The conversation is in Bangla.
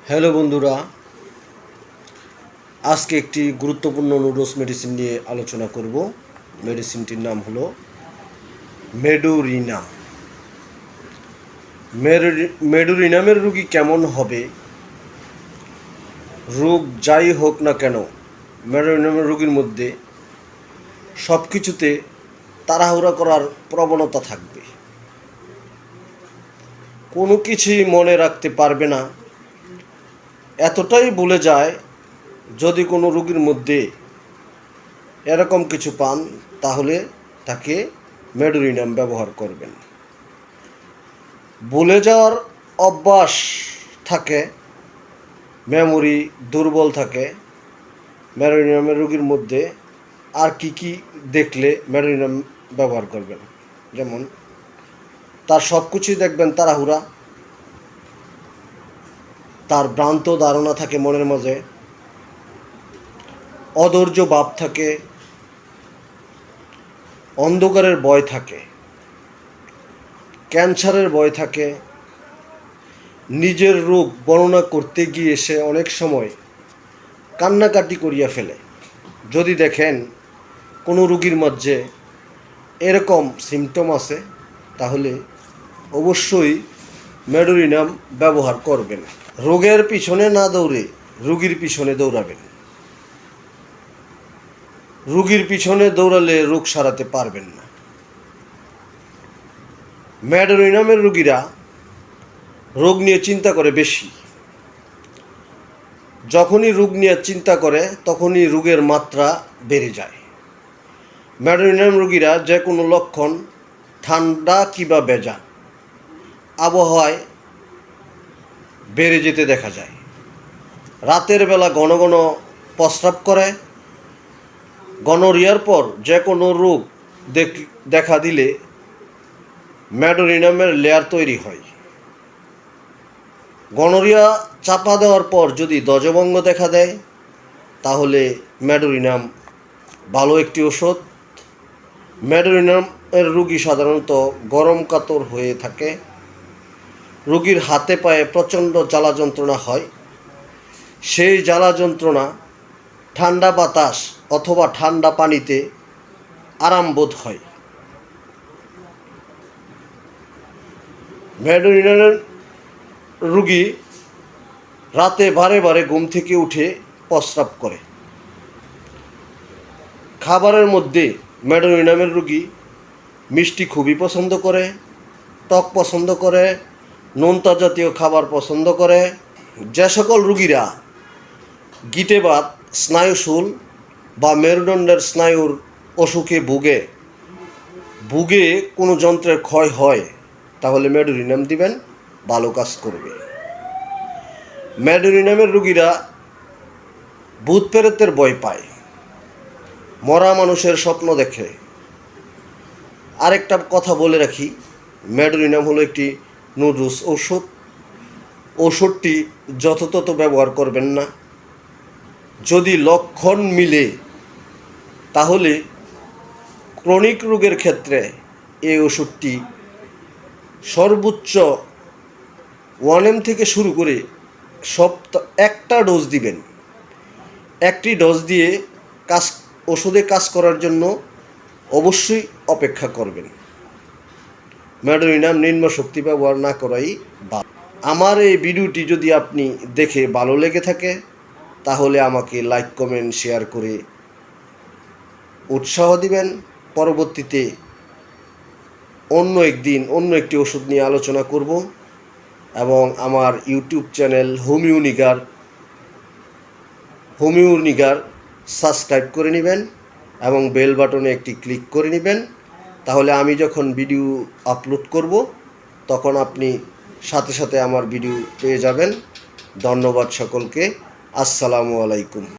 হ্যালো বন্ধুরা, আজকে একটি গুরুত্বপূর্ণ নুডলস মেডিসিন নিয়ে আলোচনা করব। মেডিসিনটির নাম হলো মেডোরিনাম। মেডোরিনামের রোগী কেমন হবে? রোগ যাই হোক না কেন, মেডোরিনামের রোগীর মধ্যে সব কিছুতে তাড়াহুড়া করার প্রবণতা থাকবে। কোনো কিছুই মনে রাখতে পারবে না, এতটাই ভুলে যায়। যদি কোনো রোগীর মধ্যে এরকম কিছু পান, তাহলে তাকে মেডোরিনাম ব্যবহার করবেন। ভুলে যাওয়ার অভ্যাস থাকে, মেমোরি দুর্বল থাকে, মেডোরিনামের রোগীর মধ্যে আর কি দেখলে মেডোরিনাম ব্যবহার করবেন? যেমন তার সব কিছুই দেখবেন তাড়াহুড়া, তার ভ্রান্ত ধারণা থাকে মনের মাঝে, অধৈর্য ভাব থাকে, অন্ধকারের ভয় থাকে, ক্যান্সারের ভয় থাকে। নিজের রোগ বর্ণনা করতে গিয়ে সে অনেক সময় কান্নাকাটি করিয়া ফেলে। যদি দেখেন কোনো রোগীর মধ্যে এরকম সিমটম আছে, তাহলে অবশ্যই মেডোরিনাম ব্যবহার করবেন। রোগের পিছনে না দৌড়ে রোগীর পিছনে দৌড়াবেন। রোগীর পিছনে দৌড়ালে রোগ সারাতে পারবেন না। মেডোরিনামের রোগীরা রোগ নিয়ে চিন্তা করে বেশি। যখনই রোগ নিয়ে চিন্তা করে তখনই রোগের মাত্রা বেড়ে যায়। মেডোরিনাম রোগীরা যে কোনো লক্ষণ, ঠান্ডা কিংবা ভেজা আবহাওয়ায় বেড়ে যেতে দেখা যায়। রাতের বেলা ঘন ঘন প্রস্রাব করে। গনোরিয়ার পর যে কোনো রোগ দেখা দিলে মেডোরিনামের লেয়ার তৈরি হয়। গনোরিয়া চাপা দেওয়ার পর যদি ধ্বজভঙ্গ দেখা দেয়, তাহলে মেডোরিনাম ভালো একটি ওষুধ। মেডোরিনামের রোগী সাধারণত গরম কাতর হয়ে থাকে। রোগীর হাতে পায়ে প্রচণ্ড জ্বালা যন্ত্রণা হয়। সেই জ্বালা যন্ত্রণা ঠান্ডা বাতাস অথবা ঠান্ডা পানিতে আরাম বোধ হয়। মেডোরিনামের রোগী রাতে বারে বারে ঘুম থেকে উঠে প্রস্রাব করে। খাবারের মধ্যে মেডোরিনামের রোগী মিষ্টি খুবই পছন্দ করে, টক পছন্দ করে, নোনতা জাতীয় খাবার পছন্দ করে। যে সকল রোগীরা গিঁটেবাত, স্নায়ুশূল বা মেরুদণ্ডের স্নায়ুর অসুখে ভুগে কোনো যন্ত্রের ক্ষয় হয়, তাহলে মেডোরিনাম দিবেন, ভালো কাজ করবে। মেডোরিনামের রোগীরা ভূত প্রেতের ভয় পায়, মরা মানুষের স্বপ্ন দেখে। আরেকটা কথা বলে রাখি, মেডোরিনাম হলো একটি নুডলস ঔষধ। ওষুধটি যথাযথ ব্যবহার করবেন না। যদি লক্ষণ মিলে, তাহলে ক্রনিক রোগের ক্ষেত্রে এই ওষুধটি সর্বোচ্চ 1 mg থেকে শুরু করে একটা ডোজ দিবেন। একটি ডোজ দিয়ে ওষুধে কাজ করার জন্য অবশ্যই অপেক্ষা করবেন। মেডোরিনাম নিম্ন শক্তি ব্যবহার না করাই ভালো। আমার এই ভিডিওটি যদি আপনি দেখে ভালো লেগে থাকে, তাহলে আমাকে লাইক, কমেন্ট, শেয়ার করে উৎসাহ দিবেন। পরবর্তীতে অন্য একদিন অন্য একটি ওষুধ নিয়ে আলোচনা করব। এবং আমার ইউটিউব চ্যানেল হোমিওনিগার সাবস্ক্রাইব করে নেবেন এবং বেল বাটনে একটি ক্লিক করে নেবেন। তাহলে আমি যখন ভিডিও আপলোড করব, তখন আপনি সাথে সাথে আমার ভিডিও পেয়ে যাবেন। ধন্যবাদ সকলকে। আসসালামু আলাইকুম।